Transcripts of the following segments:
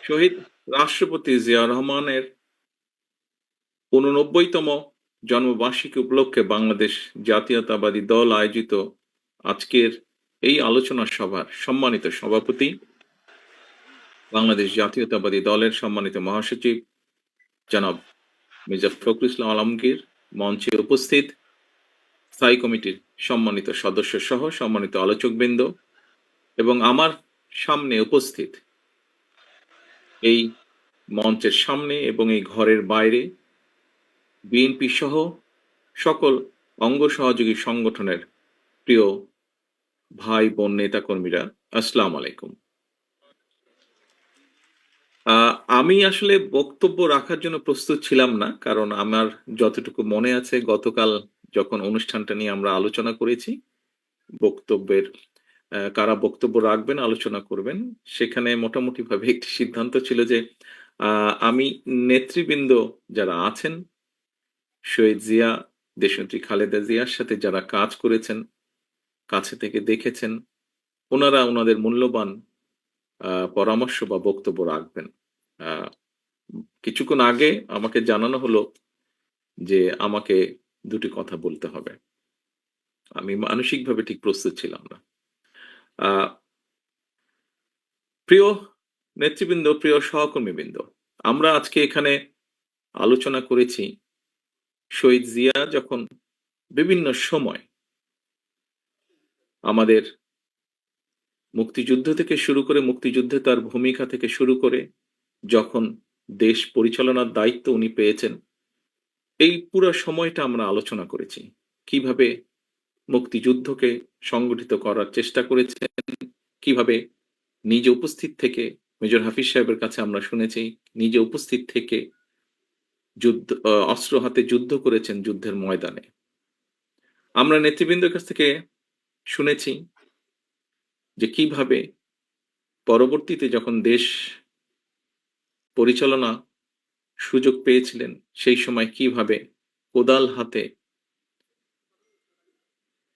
শহীদ রাষ্ট্রপতি জিয়া রহমানের ৮৯তম জন্মবার্ষিকী উপলক্ষে বাংলাদেশ জাতীয়তাবাদী দল আয়োজিত আজকের এই আলোচনা সভার সম্মানিত সভাপতি, বাংলাদেশ জাতীয়তাবাদী দলের সম্মানিত মহাসচিব জনাব মির্জা ফখরুল ইসলাম আলমগীর, মঞ্চে উপস্থিত স্থায়ী কমিটির সম্মানিত সদস্য সহ সম্মানিত আলোচকবৃন্দ এবং আমার সামনে উপস্থিত এই মঞ্চের সামনে এবং এই ঘরের বাইরে বিএনপি সহ সকল অঙ্গ সহযোগী সংগঠনের প্রিয় ভাই বোন নেতাকর্মীরা, আসসালামু আলাইকুম। আমি আসলে বক্তব্য রাখার জন্য প্রস্তুত ছিলাম না, কারণ আমার যতটুকু মনে আছে গতকাল যখন অনুষ্ঠানটা নিয়ে আমরা আলোচনা করেছি, বক্তব্যের কারা বক্তব্য রাখবেন, আলোচনা করবেন, সেখানে মোটামুটিভাবে একটি সিদ্ধান্ত ছিল যে আমি নেতৃবৃন্দ যারা আছেন, শহীদ জিয়া, দেশনেত্রী খালেদা জিয়ার সাথে যারা কাজ করেছেন, কাছে থেকে দেখেছেন, ওনারা ওনাদের মূল্যবান পরামর্শ বা বক্তব্য রাখবেন। কিছুক্ষণ আগে আমাকে জানানো হলো যে আমাকে দুটি কথা বলতে হবে। আমি মানসিকভাবে ঠিক প্রস্তুত ছিলাম না। প্রিয় নেতৃবৃন্দ, প্রিয় সহকর্মীবৃন্দ, আমরা আজকে এখানে আলোচনা করেছি শহীদ জিয়া যখন বিভিন্ন সময় আমাদের মুক্তিযুদ্ধ থেকে শুরু করে, মুক্তিযুদ্ধে তার ভূমিকা থেকে শুরু করে, যখন দেশ পরিচালনার দায়িত্ব উনি পেয়েছেন, এই পুরো সময়টা আমরা আলোচনা করেছি। কিভাবে মুক্তিযুদ্ধকে সংগঠিত করার চেষ্টা করেছেন, কিভাবে নিজে উপস্থিত থেকে, মেজর হাফিজ সাহেবের কাছে আমরা শুনেছি, নিজে উপস্থিত থেকে যুদ্ধ, অস্ত্র হাতে যুদ্ধ করেছেন যুদ্ধের ময়দানে। আমরা নেতৃবৃন্দের কাছ থেকে শুনেছি যে কিভাবে পরবর্তীতে যখন দেশ পরিচালনা সুযোগ পেয়েছিলেন, সেই সময় কিভাবে কোদাল হাতে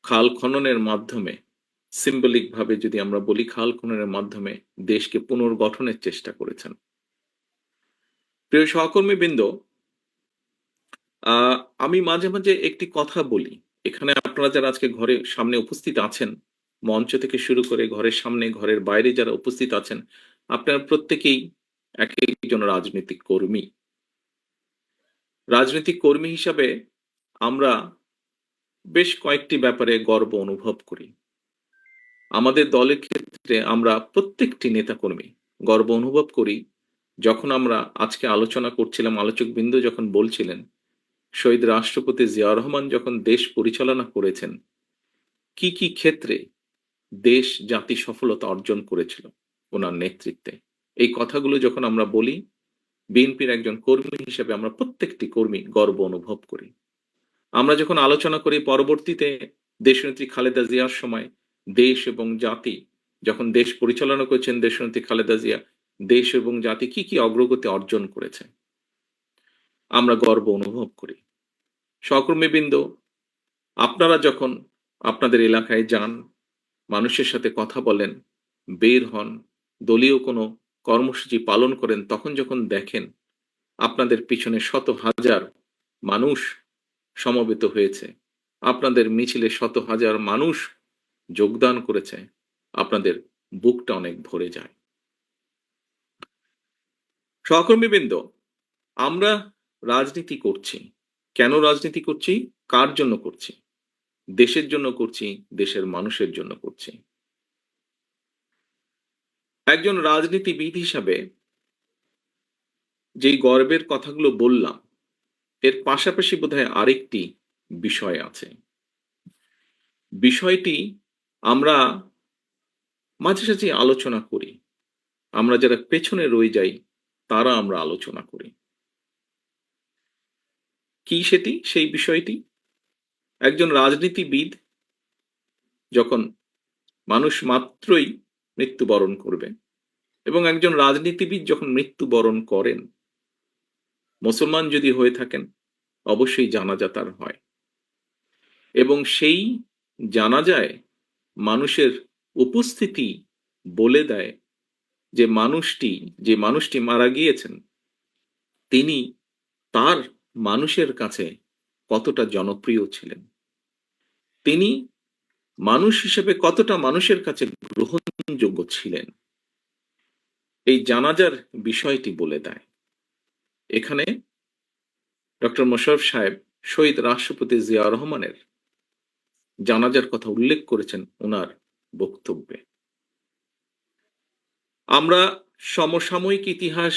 খাল খননের মাধ্যমে, সিম্বলিক ভাবে যদি আমরা বলি, খাল খননের মাধ্যমে দেশকে পুনর্গঠনের চেষ্টা করেছেন। প্রিয় সহকর্মীবৃন্দ, আমি মাঝে মাঝে একটি কথা বলি। এখানে আপনারা যারা আজকে ঘরে সামনে উপস্থিত আছেন, মঞ্চ থেকে শুরু করে ঘরের সামনে, ঘরের বাইরে যারা উপস্থিত আছেন, আপনারা প্রত্যেকেই এক একজন রাজনৈতিক কর্মী। রাজনৈতিক কর্মী হিসাবে আমরা বেশ কয়েকটি ব্যাপারে গর্ব অনুভব করি। আমাদের দলের ক্ষেত্রে আমরা প্রত্যেকটি নেতাকর্মী গর্ব অনুভব করি। যখন আমরা আজকে আলোচনা করছিলাম, আলোচকবৃন্দ যখন বলছিলেন শহীদ রাষ্ট্রপতি জিয়াউর রহমান যখন দেশ পরিচালনা করেছেন, কি কি ক্ষেত্রে দেশ জাতি সফলতা অর্জন করেছিল ওনার নেতৃত্বে, এই কথাগুলো যখন আমরা বলি, বিএনপির একজন কর্মী হিসেবে আমরা প্রত্যেকটি কর্মী গর্ব অনুভব করি। আমরা যখন আলোচনা করি পরবর্তীতে দেশনেত্রী খালেদা জিয়ার সময় দেশ এবং জাতি, যখন দেশ পরিচালনা করেছেন দেশনেত্রী খালেদা জিয়া, দেশ এবং জাতি কি কি অগ্রগতি অর্জন করেছে, আমরা গর্ব অনুভব করি। সহকর্মীবৃন্দ, আপনারা যখন আপনাদের এলাকায় যান, মানুষের সাথে কথা বলেন, বের হন, দলীয় কোনো কর্মসূচি পালন করেন, তখন যখন দেখেন আপনাদের পিছনে শত হাজার মানুষ সমবেত হয়েছে, আপনাদের মিছিলে শত হাজার মানুষ যোগদান করেছে, আপনাদের বুকটা অনেক ভরে যায়। সহকর্মীবৃন্দ, আমরা রাজনীতি করছি। কেন রাজনীতি করছি? কার জন্য করছি? দেশের জন্য করছি, দেশের মানুষের জন্য করছি। একজন রাজনীতিবিদ হিসাবে যেই গর্বের কথাগুলো বললাম, এর পাশাপাশি বোধহয় আরেকটি বিষয় আছে। বিষয়টি আমরা মাঝে সাঝে আলোচনা করি। আমরা যারা পেছনে রয়ে যাই, তারা আমরা আলোচনা করি। কি সেটি? সেই বিষয়টি, একজন রাজনীতিবিদ যখন, মানুষ মাত্রই মৃত্যুবরণ করবে, এবং একজন রাজনীতিবিদ যখন মৃত্যুবরণ করেন, মুসলমান যদি হয়ে থাকেন, অবশ্যই জানাজা তার হয়, এবং সেই জানাজায় মানুষের উপস্থিতি বলে দেয় যে মানুষটি মারা গিয়েছেন, তিনি তার মানুষের কাছে কতটা জনপ্রিয় ছিলেন, তিনি মানুষ হিসেবে কতটা মানুষের কাছে গ্রহণযোগ্য ছিলেন, এই জানাজার বিষয়টি বলে দেয়। এখানে ডক্টর মোশাররফ সাহেব শহীদ রাষ্ট্রপতি জিয়া রহমানের জানাজার কথা উল্লেখ করেছেন ওনার বক্তব্যে। আমরা সমসাময়িক ইতিহাস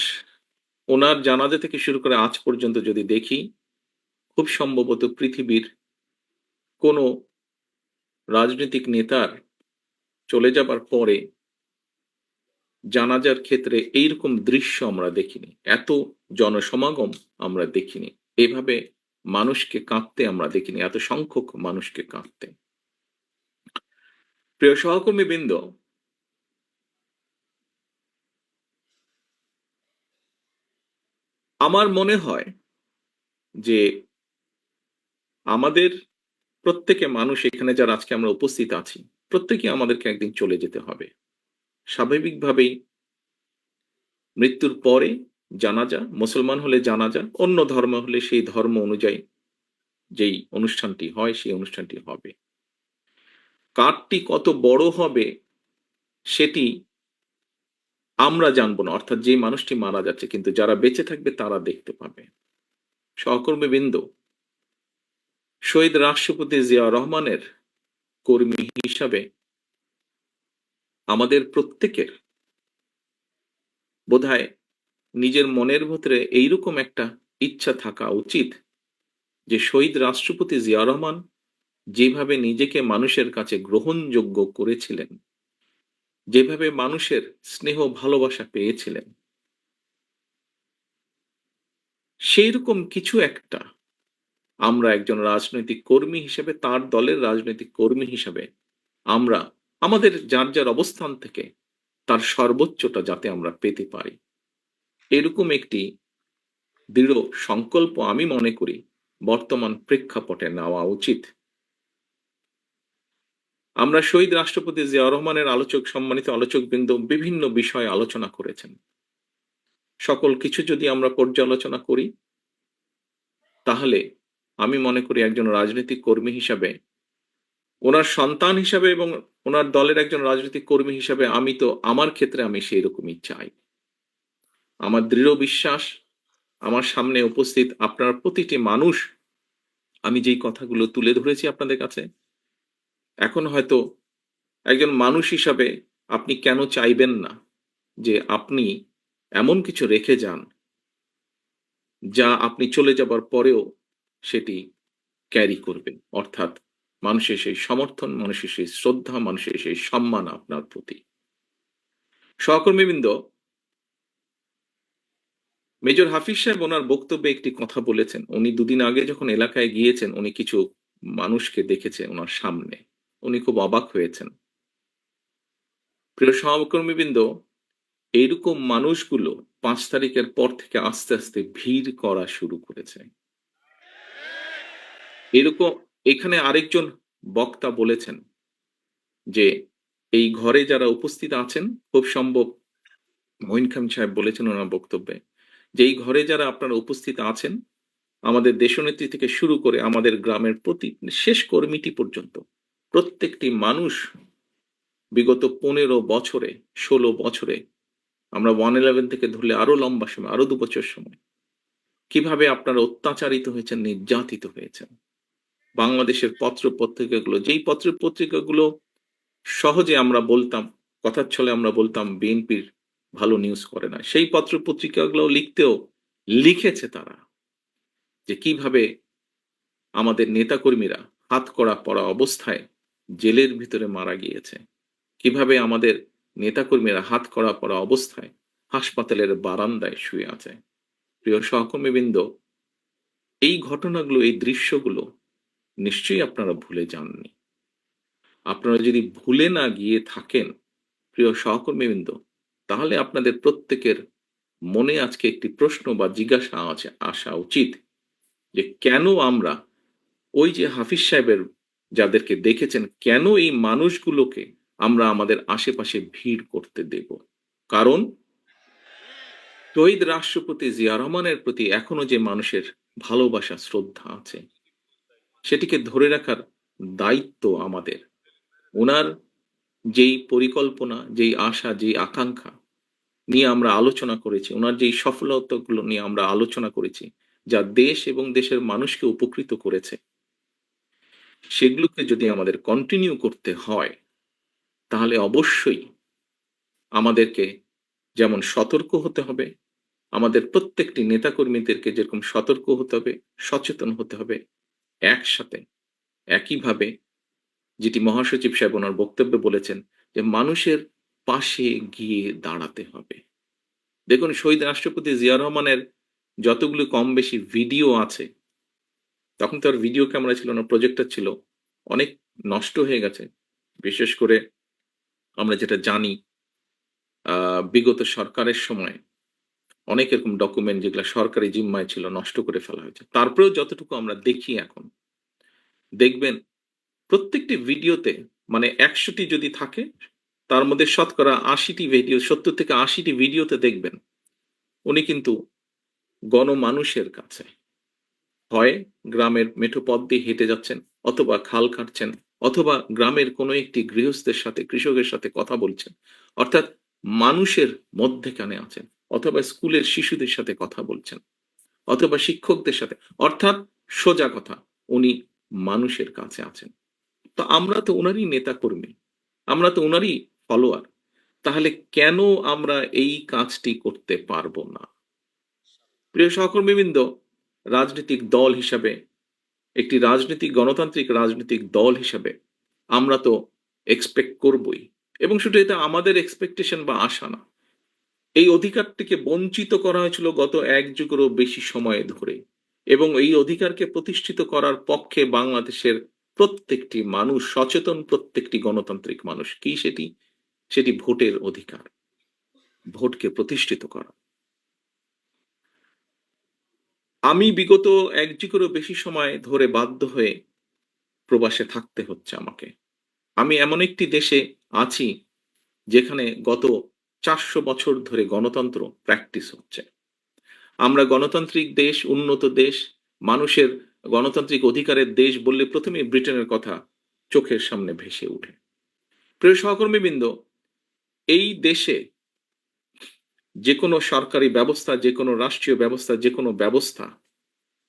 ওনার জানাজা থেকে শুরু করে আজ পর্যন্ত যদি দেখি, খুব সম্ভবত পৃথিবীর কোনো রাজনৈতিক নেতার চলে যাবার পরে জানাজার ক্ষেত্রে এইরকম দৃশ্য আমরা দেখিনি, এত জনসমাগম আমরা দেখিনি, এভাবে মানুষকে কাঁদতে আমরা দেখিনি, এত সংখ্যক মানুষকে কাঁদতে। প্রিয় সহকর্মীবৃন্দ, আমার মনে হয় যে আমাদের প্রত্যেকে মানুষ, এখানে যারা আজকে আমরা উপস্থিত আছি, প্রত্যেকে আমাদেরকে একদিন চলে যেতে হবে। স্বাভাবিকভাবেই মৃত্যুর পরে জানাজা, মুসলমান হলে জানাজা, অন্য ধর্ম হলে সেই ধর্ম অনুযায়ী যেই অনুষ্ঠানটি হয় সেই অনুষ্ঠানটি হবে। কার্ডটি কত বড় হবে সেটি আমরা জানবো না, অর্থাৎ যে মানুষটি মারা যাচ্ছে, কিন্তু যারা বেঁচে থাকবে তারা দেখতে পাবে। সহকর্মীবৃন্দ, শহীদ রাষ্ট্রপতি জিয়া রহমানের কর্মী হিসাবে আমাদের প্রত্যেকের বোধহয় নিজের মনের ভেতরে এইরকম একটা ইচ্ছা থাকা উচিত যে শহীদ রাষ্ট্রপতি জিয়া রহমান যেভাবে নিজেকে মানুষের কাছে গ্রহণযোগ্য করেছিলেন, যেভাবে মানুষের স্নেহ ভালোবাসা পেয়েছিলেন, সেই রকম কিছু একটা আমরা একজন রাজনৈতিক কর্মী হিসেবে, তার দলের রাজনৈতিক কর্মী হিসেবে আমরা আমাদের যার যার অবস্থান থেকে তার সর্বোচ্চটা যাতে আমরা পেতে পারি, এরকম একটি দৃঢ় সংকল্প আমি মনে করি বর্তমান প্রেক্ষাপটে নেওয়া উচিত। আমরা শহীদ রাষ্ট্রপতি জিয়া রহমানের সম্মানিত আলোচকবৃন্দ বিভিন্ন বিষয়ে আলোচনা করেছেন। সকল কিছু যদি আমরা পর্যালোচনা করি, তাহলে আমি মনে করি একজন রাজনৈতিক কর্মী হিসাবে, ওনার সন্তান হিসাবে এবং ওনার দলের একজন রাজনৈতিক কর্মী হিসাবে আমার ক্ষেত্রে আমি সেই রকমই চাই। আমার দৃঢ় বিশ্বাস, আমার সামনে উপস্থিত আপনার প্রতিটি মানুষ, আমি যেই কথাগুলো তুলে ধরেছি আপনাদের কাছে, এখন হয়তো একজন মানুষ হিসাবে আপনি কেন চাইবেন না যে আপনি এমন কিছু রেখে যান যা আপনি চলে যাবার পরেও সেটি ক্যারি করবে, অর্থাৎ মানুষের সেই সমর্থন, মানুষের সেই শ্রদ্ধা, মানুষের সেই সম্মান আপনার প্রতি। সহকর্মীবৃন্দ, মেজর হাফিজ সাহেব ওনার বক্তব্যে একটি কথা বলেছেন। উনি দুদিন আগে যখন এলাকায় গিয়েছেন, উনি কিছু মানুষকে দেখেছেন ওনার সামনে, উনি খুব অবাক হয়েছেন। প্রিয় সহকর্মীবৃন্দ, এইরকম মানুষগুলো 5 তারিখের পর থেকে আস্তে আস্তে ভিড় করা শুরু করেছে। এরকম এখানে আরেকজন বক্তা বলেছেন যে এই ঘরে যারা উপস্থিত আছেন, খুব সম্ভব মঈন খান সাহেব বলেছেন ওনার বক্তব্যে, যে এই ঘরে যারা আপনারা উপস্থিত আছেন, আমাদের দেশনেত্রী থেকে শুরু করে আমাদের গ্রামের প্রতি শেষ কর্মীটি পর্যন্ত, প্রত্যেকটি মানুষ বিগত 15 বছরে, 16 বছরে, আমরা 111 থেকে ধরলে আরো লম্বা সময়, আরো 2 বছর সময়, কিভাবে আপনারা অত্যাচারিত হয়েছেন, নির্যাতিত হয়েছেন। বাংলাদেশের পত্র পত্রিকাগুলো, যেই পত্র পত্রিকাগুলো সহজে আমরা বলতাম, কথার ছলে আমরা বলতাম বিএনপির ভালো নিউজ করে না, সেই পত্র পত্রিকাগুলো লিখেছে তারা যে কিভাবে আমাদের নেতাকর্মীরা হাতকড়া পরা অবস্থায় জেলের ভিতরে মারা গিয়েছে, কিভাবে আমাদের নেতাকর্মীরা হাতকড়া পরা অবস্থায় হাসপাতালের বারান্দায় শুয়ে আছে। প্রিয় সহকর্মীবৃন্দ, এই ঘটনাগুলো, এই দৃশ্যগুলো নিশ্চয়ই আপনারা ভুলে যাননি। আপনারা যদি ভুলে না গিয়ে থাকেন, প্রিয় সহকর্মীবৃন্দ, তাহলে আপনাদের প্রত্যেকের মনে আজকে একটি প্রশ্ন বা জিজ্ঞাসা আসা উচিত যে কেন আমরা ওই যে হাফিজ সাহেবের যাদেরকে দেখেছেন, কেন এই মানুষগুলোকে আমরা আমাদের আশেপাশে ভিড় করতে দেব? কারণ শহীদ রাষ্ট্রপতি জিয়া রহমানের প্রতি এখনো যে মানুষের ভালোবাসা শ্রদ্ধা আছে সেটিকে ধরে রাখার দায়িত্ব আমাদের। ওনার যেই পরিকল্পনা, যেই আশা, যেই আকাঙ্ক্ষা নিয়ে আমরা আলোচনা করেছি, ওনার যেই সফলতাগুলো নিয়ে আমরা আলোচনা করেছি, যা দেশ এবং দেশের মানুষকে উপকৃত করেছে, সেগুলোকে যদি আমাদের কন্টিনিউ করতে হয়, তাহলে অবশ্যই আমাদেরকে যেমন সতর্ক হতে হবে, আমাদের প্রত্যেকটি নেতাকর্মীদেরকে যেরকম সতর্ক হতে হবে, সচেতন হতে হবে, একসাথে একইভাবে যেটি মহাসচিব সাহেব ওনার বক্তব্যে বলেছেন যে মানুষের পাশে গিয়ে দাঁড়াতে হবে। দেখুন শহীদ রাষ্ট্রপতি জিয়া রহমানের যতগুলো কম বেশি ভিডিও আছে, তখন তো আর ভিডিও ক্যামেরা ছিল না, প্রজেক্টর ছিল, অনেক নষ্ট হয়ে গেছে। বিশেষ করে আমরা যেটা জানি বিগত সরকারের সময় অনেক এরকম ডকুমেন্ট যেগুলো সরকারি জিম্মায় ছিল নষ্ট করে ফেলা হয়েছে। তারপরেও যতটুকু আমরা দেখি এখন, দেখবেন প্রত্যেকটি ভিডিওতে মানে ১০০টি যদি থাকে তার মধ্যে শতকরা ৮০টি ভিডিও, ৭০ থেকে ৮০টি ভিডিওতে দেখবেন উনি কিন্তু গণমানুষের কাছে হয় গ্রামের মেঠো পথ দিয়ে হেঁটে যাচ্ছেন, অথবা খাল কাটছেন, অথবা গ্রামের কোনো একটি গৃহস্থের সাথে কৃষকের সাথে কথা বলছেন, অর্থাৎ মানুষের মধ্যেখানে আছেন, অথবা স্কুলের শিশুদের সাথে কথা বলছেন, অথবা শিক্ষকদের সাথে, অর্থাৎ সোজা কথা উনি মানুষের কাছে আছেন। তো আমরা তো ওনারই নেতা কর্মী, আমরা তো ওনারই ফলোয়ার, তাহলে কেন আমরা এই কাজটি করতে পারবো না? প্রিয় সহকর্মীবৃন্দ, রাজনৈতিক দল হিসাবে, একটি রাজনৈতিক গণতান্ত্রিক রাজনৈতিক দল হিসাবে আমরা তো এক্সপেক্ট করবই, এবং শুধু এটা আমাদের এক্সপেকটেশন বা আশা না, এই অধিকারটিকে বঞ্চিত করা হয়েছিল গত ১ যুগেরও বেশি সময় ধরে, এবং এই অধিকারকে প্রতিষ্ঠিত করার পক্ষে বাংলাদেশের প্রত্যেকটি মানুষ সচেতন, প্রত্যেকটি গণতান্ত্রিক মানুষ কি সেটি? সেটি ভোটের অধিকার, ভোটকে প্রতিষ্ঠিত করা। আমি বিগত ১ যুগেরও বেশি সময় ধরে বাধ্য হয়ে প্রবাসে থাকতে হচ্ছে আমাকে। আমি এমন একটি দেশে আছি যেখানে গত ৪০০ বছর ধরে গণতন্ত্র প্র্যাকটিস হচ্ছে। আমরা গণতান্ত্রিক দেশ, উন্নত দেশ, মানুষের গণতান্ত্রিক অধিকারের দেশ বললে ১ম এই ব্রিটেনের কথা চোখের সামনে ভেসে ওঠে। প্রিয় সহকর্মীবৃন্দ, এই দেশে যেকোনো সরকারি ব্যবস্থা, যেকোনো রাষ্ট্রীয় ব্যবস্থা, যেকোনো ব্যবস্থা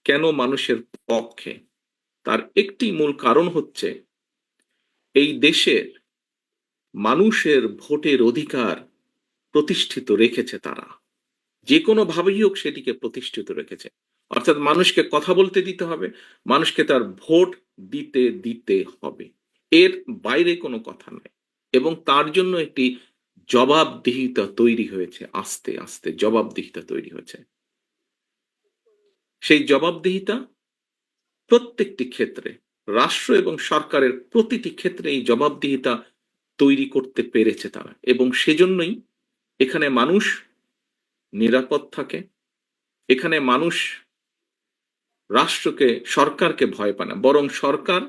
কেন মানুষের পক্ষে? তার একটি মূল কারণ হচ্ছে এই দেশের মানুষের ভোটের অধিকার প্রতিষ্ঠিত রেখেছে তারা। যেকোনোভাবেই হোক সেটিকে প্রতিষ্ঠিত রেখেছে। অর্থাৎ মানুষকে কথা বলতে দিতে হবে, মানুষকে তার ভোট দিতে দিতে হবে। এর বাইরে কোনো কথা নাই। এবং তার জন্য একটি জবাবদিহিতা তৈরি হয়েছে, আস্তে, আস্তে জবাবদিহিতা তৈরি হয়েছে। সেই জবাবদিহিতা প্রত্যেকটি ক্ষেত্রে, রাষ্ট্র এবং সরকারের প্রতিটি ক্ষেত্রে এই জবাবদিহিতা তৈরি করতে পেরেছে তারা, এবং সেজন্যই এখানে মানুষ নিরাপদ থাকে। এখানে মানুষ রাষ্ট্রকে, সরকারকে ভয় পায় না, বরং সরকার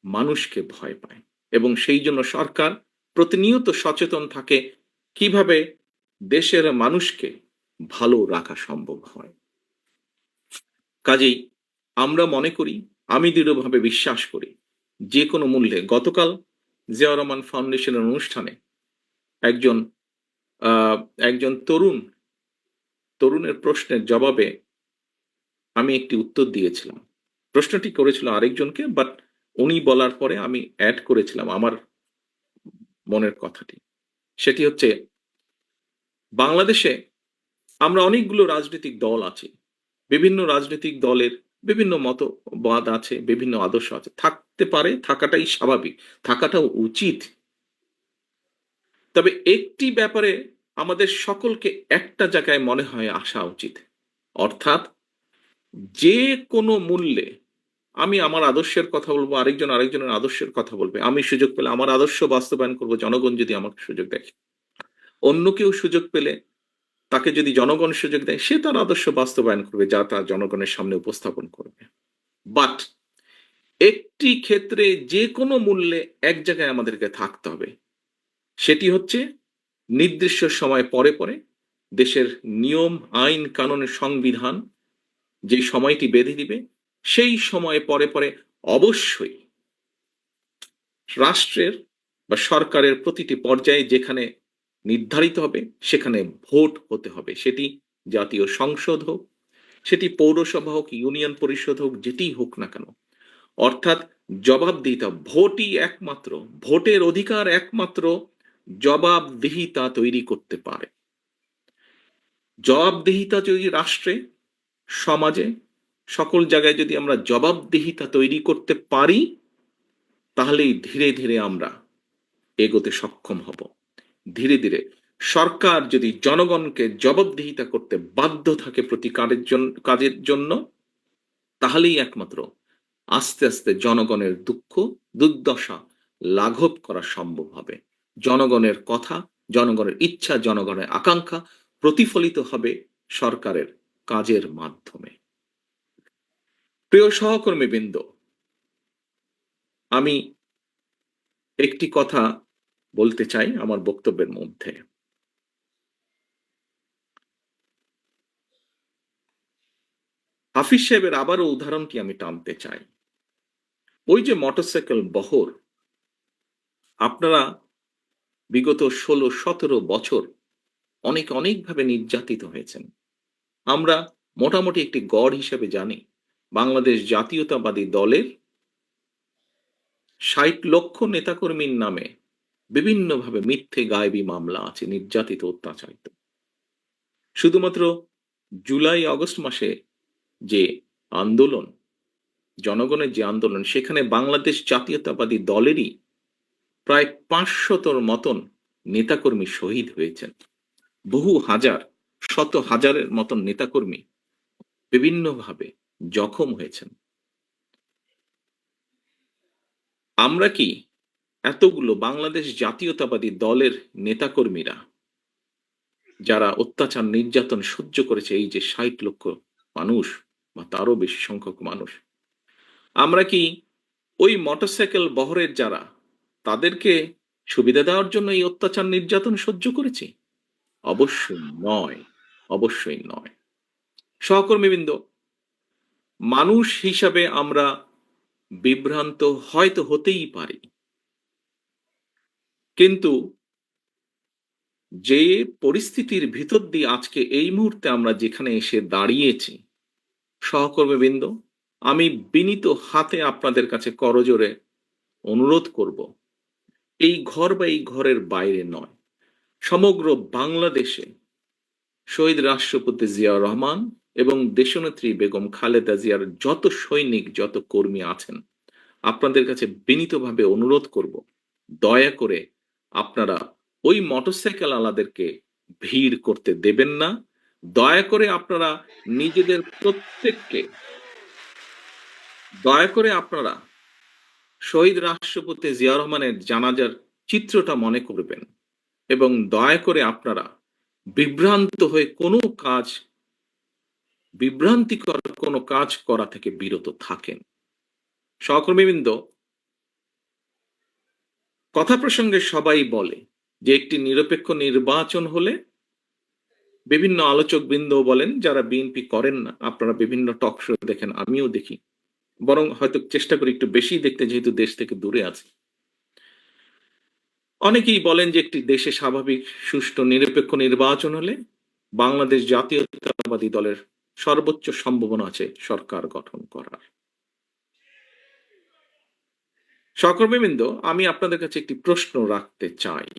মানুষকে ভয় পায়, এবং সেই জন্য সরকার প্রতিনিয়ত সচেতন থাকে কিভাবে দেশের মানুষকে ভালো রাখা সম্ভব হয়। কাজেই আমরা মনে করি, আমি দৃঢ়ভাবে বিশ্বাস করি, যে কোনো মূল্যে গতকাল জিয়া রহমান ফাউন্ডেশনের অনুষ্ঠানে একজন একজন তরুণের প্রশ্নের জবাবে আমি একটি উত্তর দিয়েছিলাম। প্রশ্নটি করেছিল আরেকজনকে, বাট উনি বলার পরে আমি অ্যাড করেছিলাম আমার মনের কথাটি। সেটি হচ্ছে, বাংলাদেশে আমরা অনেকগুলো রাজনৈতিক দল আছি। বিভিন্ন রাজনৈতিক দলের বিভিন্ন মতবাদ আছে, বিভিন্ন আদর্শ আছে। থাকতে পারে, থাকাটাই স্বাভাবিক, থাকাটাও উচিত। তবে একটি ব্যাপারে আমাদের সকলকে একটা জায়গায় মনে হয় আসা উচিত। অর্থাৎ যে কোনো মূল্যে আমি আমার আদর্শের কথা বলবো, আরেকজন আরেকজনের আদর্শের কথা বলবে। আমি সুযোগ পেলে আমার আদর্শ বাস্তবায়ন করব, জনগণ যদি আমাকে সুযোগ দেয়। অন্য কেউ সুযোগ পেলে, তাকে যদি জনগণ সুযোগ দেয়, সে তার আদর্শ বাস্তবায়ন করবে, যা তার জনগণের সামনে উপস্থাপন করবে। বাট একটি ক্ষেত্রে যে কোনো মূল্যে এক জায়গায় আমাদেরকে থাকতে হবে। সেটি হচ্ছে নির্দিষ্ট সময় পরে পরে দেশের নিয়ম আইন কানুনের সংবিধান যে সময়টি বেঁধে দিবে সেই সময় পরে পরে অবশ্যই রাষ্ট্রের বা সরকারের প্রতিটি পর্যায়ে যেখানে নির্ধারিত হবে সেখানে ভোট হতে হবে, সেটি জাতীয় সংসদ হোক, সেটি পৌরসভা হোক, ইউনিয়ন পরিষদ হোক, যেটিই হোক না কেন। অর্থাৎ জবাবদিহিতা, ভোটই একমাত্র, ভোটের অধিকার একমাত্র জবাবদিহিতা তৈরি করতে পারে। জবাবদিহিতা যদি রাষ্ট্রে, সমাজে, সকল জায়গায় যদি আমরা জবাবদিহিতা তৈরি করতে পারি, তাহলেই ধীরে ধীরে আমরা এগোতে সক্ষম হব। ধীরে ধীরে সরকার যদি জনগণকে জবাবদিহিতা করতে বাধ্য থাকে প্রতি কাজের জন্য, তাহলেই একমাত্র আস্তে আস্তে জনগণের দুঃখ দুর্দশা লাঘব করা সম্ভব হবে। জনগণের কথা, জনগণের ইচ্ছা, জনগণের আকাঙ্ক্ষা প্রতিফলিত হবে সরকারের কাজের মাধ্যমে। প্রিয় সহকর্মীবৃন্দ, আমি একটি কথা বলতে চাই আমার বক্তব্যের মধ্যে। হাফিজ সাহেবের আবারও উদাহরণটি আমি টানতে চাই। ওই যে মোটরসাইকেল বহর, আপনারা বিগত 16-17 বছর অনেকভাবে নির্যাতিত হয়েছেন। আমরা মোটামুটি একটি গড় হিসেবে জানি বাংলাদেশ জাতীয়তাবাদী দলের ৬০ লক্ষ নেতাকর্মীর নামে বিভিন্নভাবে মিথ্যে গায়েবী মামলা আছে, নির্যাতিত, অত্যাচারিত। শুধুমাত্র জুলাই আগস্ট মাসে যে আন্দোলন, জনগণের যে আন্দোলন, সেখানে বাংলাদেশ জাতীয়তাবাদী দলেরই প্রায় ৫০০-র মতন নেতাকর্মী শহীদ হয়েছেন। বহু হাজার, শত হাজারের মতন নেতাকর্মী বিভিন্নভাবে জখম হয়েছেন। আমরা কি এতগুলো বাংলাদেশ জাতীয়তাবাদী দলের নেতাকর্মীরা যারা অত্যাচার নির্যাতন সহ্য করেছে, এই যে ৬০ লক্ষ মানুষ বা তারও বেশি সংখ্যক মানুষ, আমরা কি ওই মোটরসাইকেল বহরের যারা, তাদেরকে সুবিধা দেওয়ার জন্য এই অত্যাচার নির্যাতন সহ্য করেছি? অবশ্যই নয়, অবশ্যই নয়। সহকর্মীবৃন্দ, মানুষ হিসাবে আমরা বিভ্রান্ত হয়তো হতেই পারি, কিন্তু যে পরিস্থিতির ভিতর দিয়ে আজকে এই মুহূর্তে আমরা যেখানে এসে দাঁড়িয়েছি, সহকর্মীবৃন্দ, আমি বিনীত হাতে আপনাদের কাছে করজোড়ে অনুরোধ করব, এই ঘর বা এই ঘরের বাইরে নয়, সমগ্র বাংলাদেশে শহীদ রাষ্ট্রপতি জিয়াউর রহমান এবং দেশনেত্রী বেগম খালেদা জিয়ার যত সৈনিক, যত কর্মী আছেন, আপনাদের কাছে বিনীতভাবে অনুরোধ করব, দয়া করে আপনারা ওই মোটরসাইকেল আলাদেরকে ভিড় করতে দেবেন না। দয়া করে আপনারা নিজেদের প্রত্যেককে, দয়া করে আপনারা শহীদ রাষ্ট্রপতি জিয়াউর রহমানের জানাজার চিত্রটা মনে করবেন এবং দয়া করে আপনারা বিভ্রান্ত হয়ে কোনো কাজ, বিভ্রান্তিকর কোনো কাজ করা থেকে বিরত থাকেন। সহকর্মীবৃন্দ, কথা প্রসঙ্গে সবাই বলে যে একটি নিরপেক্ষ নির্বাচন হলে, বিভিন্ন আলোচক বৃন্দ বলেন যারা বিএনপি করেন না, আপনারা বিভিন্ন টক শো দেখেন, আমিও দেখি, বরং হয়তো চেষ্টা করি একটু বেশি দেখতে, যেহেতু দেশ থেকে দূরে আছে। অনেকেই বলেন যে একটি দেশে স্বাভাবিক সুষ্ঠু নিরপেক্ষ নির্বাচন হলে বাংলাদেশ জাতীয়তাবাদী দলের সর্বোচ্চ সম্ভাবনা আছে সরকার গঠন করার। সহকর্মীবৃন্দ, আমি আপনাদের কাছে একটি প্রশ্ন রাখতে চাই।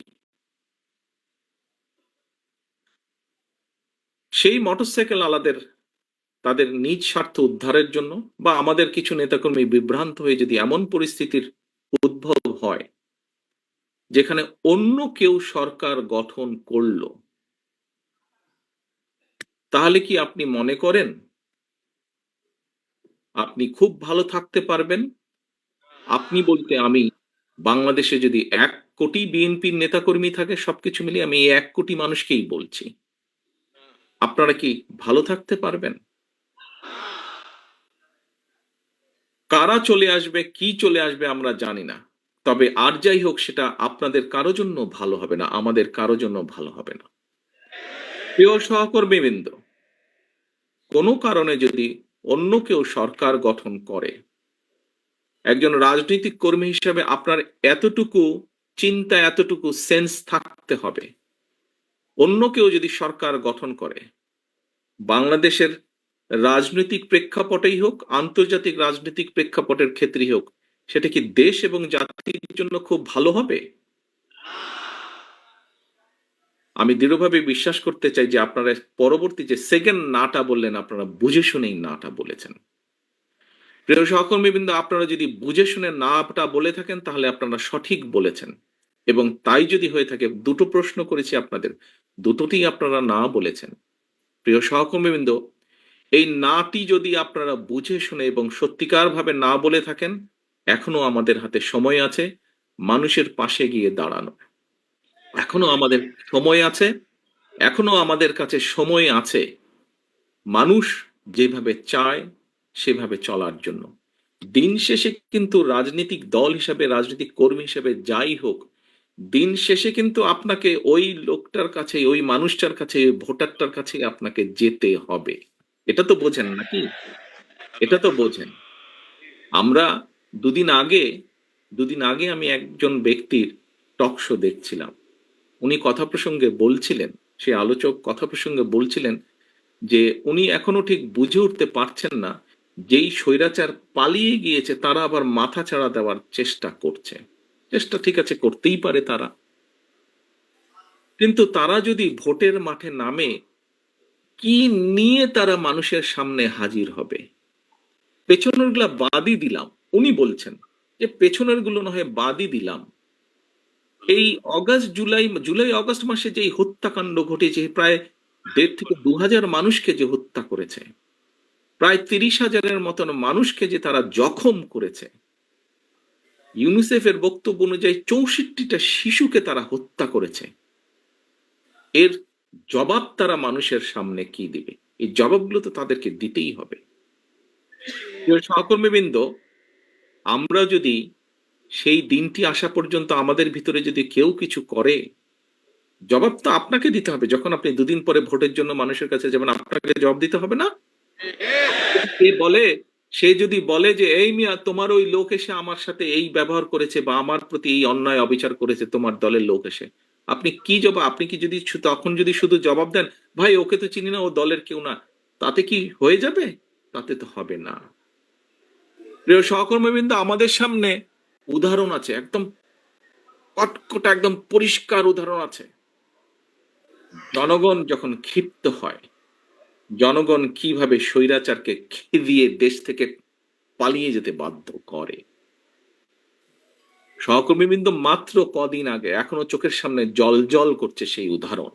সেই মোটরসাইকেল আলাদের তাদের নিজ স্বার্থ উদ্ধারের জন্য বা আমাদের কিছু নেতাকর্মী বিভ্রান্ত হয়ে যদি এমন পরিস্থিতির উদ্ভব হয় যেখানে অন্য কেউ সরকার গঠন করলো, তাহলে কি আপনি মনে করেন আপনি খুব ভালো থাকতে পারবেন? আপনি বলতে আমি, বাংলাদেশে যদি ১ কোটি বিএনপির নেতাকর্মী থাকে, সবকিছু মিলিয়ে আমি এই ১ কোটি মানুষকেই বলছি, আপনারা কি ভালো থাকতে পারবেন? কারা চলে আসবে, কি চলে আসবে আমরা জানি না, তবে আর যাই হোক সেটা আপনাদের কারো জন্য ভালো হবে না, আমাদের কারো জন্য ভালো হবে না। প্রিয় সহকর্মীবৃন্দ, কোনো কারণে যদি অন্য কেউ সরকার গঠন করে, একজন রাজনৈতিক কর্মী হিসেবে আপনার এতটুকু চিন্তা, এতটুকু সেন্স থাকতে হবে, অন্য কেউ যদি সরকার গঠন করে, বাংলাদেশের রাজনৈতিক প্রেক্ষাপটেই হোক, আন্তর্জাতিক রাজনৈতিক প্রেক্ষাপটের ক্ষেত্রেই হোক, সেটা কি দেশ এবং জাতির জন্য খুব ভালো হবে? আমি দৃঢ়ভাবে বিশ্বাস করতে চাই যে আপনারা পরবর্তী যে সেকেন্ড নাটা বললেন, আপনারা বুঝে শুনেই নাটা বলেছেন। প্রিয় সহকর্মীবৃন্দ, আপনারা যদি বুঝে শুনে নাটা বলে থাকেন তাহলে আপনারা সঠিক বলেছেন, এবং তাই যদি হয়ে থাকে, দুটো প্রশ্ন করেছি আপনাদের, দুটোতেই আপনারা না বলেছেন। প্রিয় সহকর্মীবৃন্দ, এই নাটি যদি আপনারা বুঝে শুনে এবং সত্যিকার ভাবে না বলে থাকেন, এখনো আমাদের হাতে সময় আছে মানুষের পাশে গিয়ে দাঁড়ানো। এখনো আমাদের সময় আছে, এখনো আমাদের কাছে সময় আছে মানুষ যেভাবে চায় সেভাবে চলার জন্য। দিন শেষে কিন্তু রাজনৈতিক দল হিসাবে, রাজনৈতিক কর্মী হিসেবে যাই হোক, দিন শেষে কিন্তু আপনাকে ওই লোকটার কাছে, ওই মানুষটার কাছে, ওই ভোটারটার কাছে আপনাকে যেতে হবে। এটা তো বোঝেন নাকি? এটা তো বোঝেন। আমরা দুদিন আগে দুদিন আগে আমি একজন ব্যক্তির টক শো দেখছিলাম। উনি কথা প্রসঙ্গে বলছিলেন, সে আলোচক কথা প্রসঙ্গে বলছিলেন যে উনি এখনো ঠিক বুঝে উঠতে পারছেন না, যেই স্বৈরাচার পালিয়ে গিয়েছে তারা আবার মাথা চাড়া দেওয়ার চেষ্টা করছে। চেষ্টা ঠিক আছে, করতেই পারে তারা, কিন্তু তারা যদি ভোটের মাঠে নামে, কি নিয়ে তারা মানুষের সামনে হাজির হবে? পেছনের গুলা বাদই দিলাম, উনি বলছেন যে পেছনের গুলো না হয় বাদই দিলাম, এই জুলাই অগস্ট মাসে যে হত্যাকাণ্ড ঘটেছে, প্রায় 1.5 থেকে 2,000 মানুষকে যে হত্যা করেছে, প্রায় 30,000-এর মতন মানুষকে যে তারা জখম করেছে, ইউনিসেফের বক্তব্য অনুযায়ী 64টা শিশুকে তারা হত্যা করেছে, এর জবাব তারা মানুষের সামনে কি দিবে? এই জবাবগুলো তো তাদেরকে দিতেই হবে। প্রিয় সহকর্মীবৃন্দ, আমরা যদি সেই দিনটি আসা পর্যন্ত আমাদের ভিতরে যদি কেউ কিছু করে, জবাব তো আপনাকে দিতে হবে। যখন আপনি দুদিন পরে ভোটের জন্য মানুষের কাছে যাবেন, আপনাকে জবাব দিতে হবে না? সে বলে সে যদি বলে যে এই মিয়া, তোমার ওই লোক এসে আমার সাথে এই ব্যবহার করেছে বা আমার প্রতি এই অন্যায় অবিচার করেছে, তোমার দলের লোক এসে, আপনি কি জবাব, আপনি কি যদি তখন যদি শুধু জবাব দেন, ভাই ওকে তো চিনি না, ও দলের কেউ না, তাতে কি হয়ে যাবে? তাতে তো হবে না। প্রিয় সহকর্মীবৃন্দ, আমাদের সামনে উদাহরণ আছে, একদম কটকটা, একদম পরিষ্কার উদাহরণ আছে। জনগণ যখন ক্ষিপ্ত হয়, জনগণ কিভাবে স্বৈরাচারকে খেদিয়ে দেশ থেকে পালিয়ে যেতে বাধ্য করে। সহকর্মীবৃন্দ, মাত্র কদিন আগে, এখনো চোখের সামনে জল করছে সেই উদাহরণ।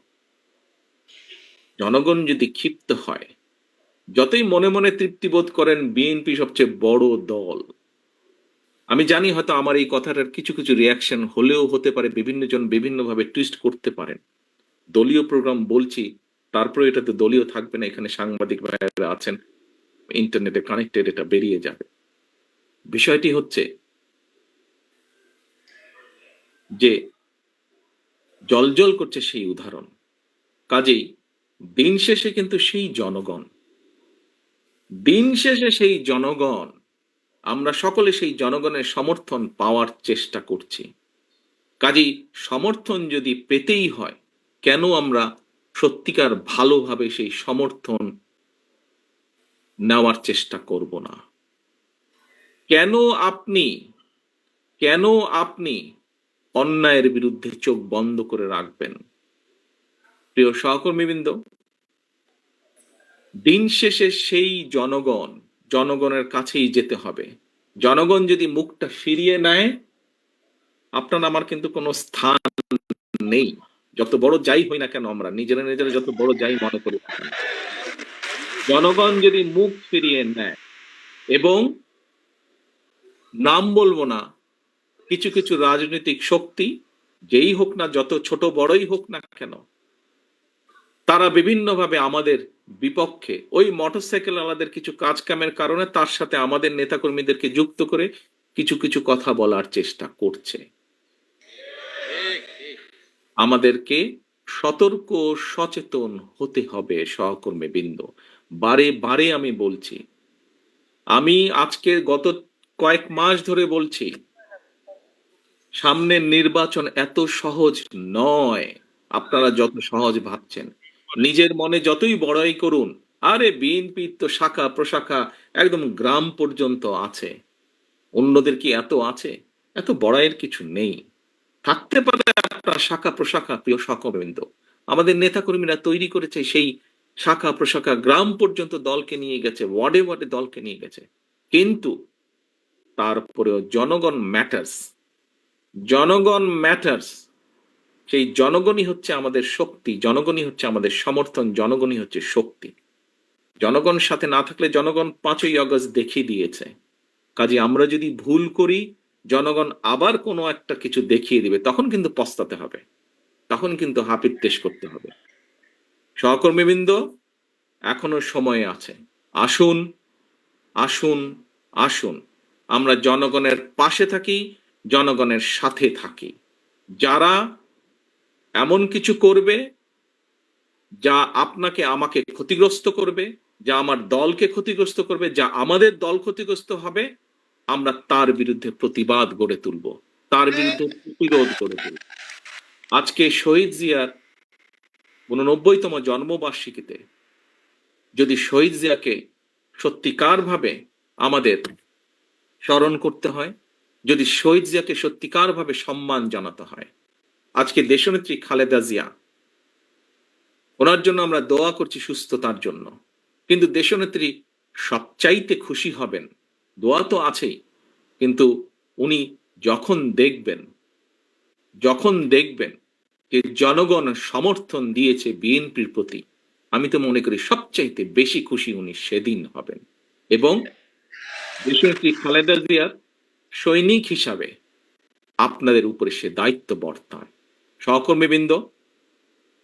জনগণ যদি ক্ষিপ্ত হয়, যতই মনে মনে তৃপ্তি বোধ করেন বিএনপি সবচেয়ে বড় দল, আমি জানি হয়তো আমার এই কথাটার কিছু কিছু রিয়াকশন হলেও হতে পারে, বিভিন্ন জন বিভিন্ন ভাবে টুইস্ট করতে পারেন। দলীয় প্রোগ্রাম বলছি, তারপরে এটাতে দলীয় থাকবে না, এখানে সাংবাদিক ভাইয়েরা আছেন, ইন্টারনেটে কানেক্টেড, এটা বেরিয়ে যাবে। বিষয়টি হচ্ছে যে জল করছে সেই উদাহরণ। কাজেই দিন শেষে কিন্তু সেই জনগণ, দিন শেষে সেই জনগণ, আমরা সকলে সেই জনগণের সমর্থন পাওয়ার চেষ্টা করছি। কাজেই সমর্থন যদি পেতেই হয়, কেন আমরা সত্যিকার ভালোভাবে সেই সমর্থন নেওয়ার চেষ্টা করব না? কেন আপনি কেন আপনি অন্যায়ের বিরুদ্ধে চোখ বন্ধ করে রাখবেন? প্রিয় সহকর্মীবৃন্দ, দিন শেষে সেই জনগণের কাছেই যেতে হবে। জনগণ যদি মুখটা ফিরিয়ে নেয়, আপনার আমার কিন্তু কোনো স্থান নেই। যত বড় যাই হই না কেন, আমরা নিজেরা যত বড় যাই মনে করি না কেন, জনগণ যদি মুখ ফিরিয়ে নেয়, এবং নাম বলবো না, কিছু কিছু রাজনৈতিক শক্তি, যেই হোক না, যত ছোট বড়ই হোক না কেন, তারা বিভিন্নভাবে আমাদের বিপক্ষে, ওই মোটরসাইকেল আলাদের কিছু কাজ কামের কারণে তার সাথে আমাদের নেতাকর্মীদেরকে যুক্ত করে কিছু কিছু কথা বলার চেষ্টা করছে। আমাদেরকে সতর্ক সচেতন হতে হবে সহকর্মীবৃন্দ। বারে বারে আমি বলছি, আমি আজকে গত কয়েক মাস ধরে বলছি, সামনের নির্বাচন এত সহজ নয় আপনারা যত সহজ ভাবছেন। নিজের মনে যতই বড়াই করুন, আরে বিএনপির তো শাখা প্রশাখা একদম গ্রাম পর্যন্ত আছে, অন্যদের কি এত আছে? এত বড়াইয়ের কিছু নেই। থাকতে পারে আপনার শাখা প্রশাখা, প্রিয় সহকর্মীবৃন্দ, আমাদের নেতাকর্মীরা তৈরি করেছে সেই শাখা প্রশাখা, গ্রাম পর্যন্ত দলকে নিয়ে গেছে, ওয়ার্ডে ওয়ার্ডে দলকে নিয়ে গেছে, কিন্তু তারপরেও জনগণ ম্যাটার্স। জনগণ ম্যাটার্স। সেই জনগণই হচ্ছে আমাদের শক্তি, জনগণই হচ্ছে আমাদের সমর্থন, জনগণই হচ্ছে শক্তি। জনগণ সাথে না থাকলে জনগণ 5ই আগস্ট দেখিয়ে দিয়েছে। কাজে আমরা যদি ভুল করি, জনগণ আবার কোনো একটা কিছু দেখিয়ে দিবে, তখন কিন্তু পস্তাতে হবে, তখন কিন্তু হাপিত্যেশ করতে হবে। সহকর্মীবৃন্দ, এখনো সময় আছে। আসুন, আসুন, আসুন, আমরা জনগণের পাশে থাকি, জনগণের সাথে থাকি। যারা এমন কিছু করবে যা আপনাকে আমাকে ক্ষতিগ্রস্ত করবে, যা আমার দলকে ক্ষতিগ্রস্ত করবে, যা আমাদের দল ক্ষতিগ্রস্ত হবে, আমরা তার বিরুদ্ধে প্রতিবাদ গড়ে তুলব, তার বিরুদ্ধে প্রতিরোধ গড়ে তুলব। আজকে শহীদ জিয়ার 89তম জন্মবার্ষিকীতে যদি শহীদ জিয়াকে সত্যিকার ভাবে আমাদের স্মরণ করতে হয়, যদি শহীদ জিয়াকে সত্যিকার ভাবে সম্মান জানাতে হয়, আজকে দেশনেত্রী খালেদা জিয়া, ওনার জন্য আমরা দোয়া করছি সুস্থতার জন্য, কিন্তু দেশনেত্রী সবচাইতে খুশি হবেন, দোয়া তো আছেই, কিন্তু উনি যখন দেখবেন যে জনগণ সমর্থন দিয়েছে বিএনপির প্রতি, আমি তো মনে করি সবচাইতে বেশি খুশি উনি সেদিন হবেন। এবং দেশনেত্রী খালেদা জিয়ার সৈনিক হিসাবে আপনাদের উপরে সে দায়িত্ব বর্তায়। সহকর্মীবৃন্দ,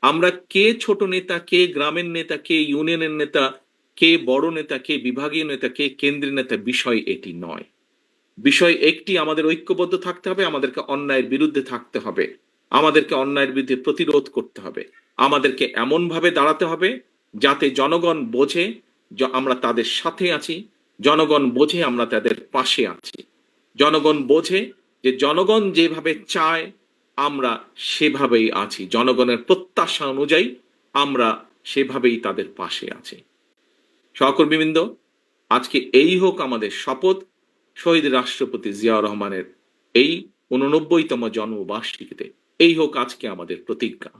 আমরা কে ছোট নেতা, কে গ্রামের নেতা, কে ইউনিয়নের নেতা, কে বড় নেতা, কে বিভাগীয় নেতা, কে কেন্দ্রীয় নেতা, বিষয় এটি নয়। বিষয় একটি, আমাদের ঐক্যবদ্ধ থাকতে হবে, আমাদেরকে অন্যায়ের বিরুদ্ধে থাকতে হবে, আমাদেরকে অন্যায়ের বিরুদ্ধে প্রতিরোধ করতে হবে, আমাদেরকে এমন ভাবে দাঁড়াতে হবে যাতে জনগণ বোঝে যে আমরা তাদের সাথে আছি, জনগণ বোঝে আমরা তাদের পাশে আছি, জনগণ বোঝে যে জনগণ যেভাবে চায় আমরা সেভাবেই আছি, জনগণের প্রত্যাশা অনুযায়ী আমরা সেভাবেই তাদের পাশে আছি। সহকর্মীবৃন্দ, আজকে এই হোক আমাদের শপথ, শহীদ রাষ্ট্রপতি জিয়াউর রহমানের এই 89তম জন্মবার্ষিকীতে এই হোক আজকে আমাদের প্রতিজ্ঞা।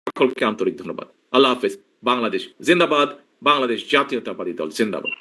সকলকে আন্তরিক ধন্যবাদ। আল্লাহ হাফেজ। বাংলাদেশ জিন্দাবাদ। বাংলাদেশ জাতীয়তাবাদী দল জিন্দাবাদ।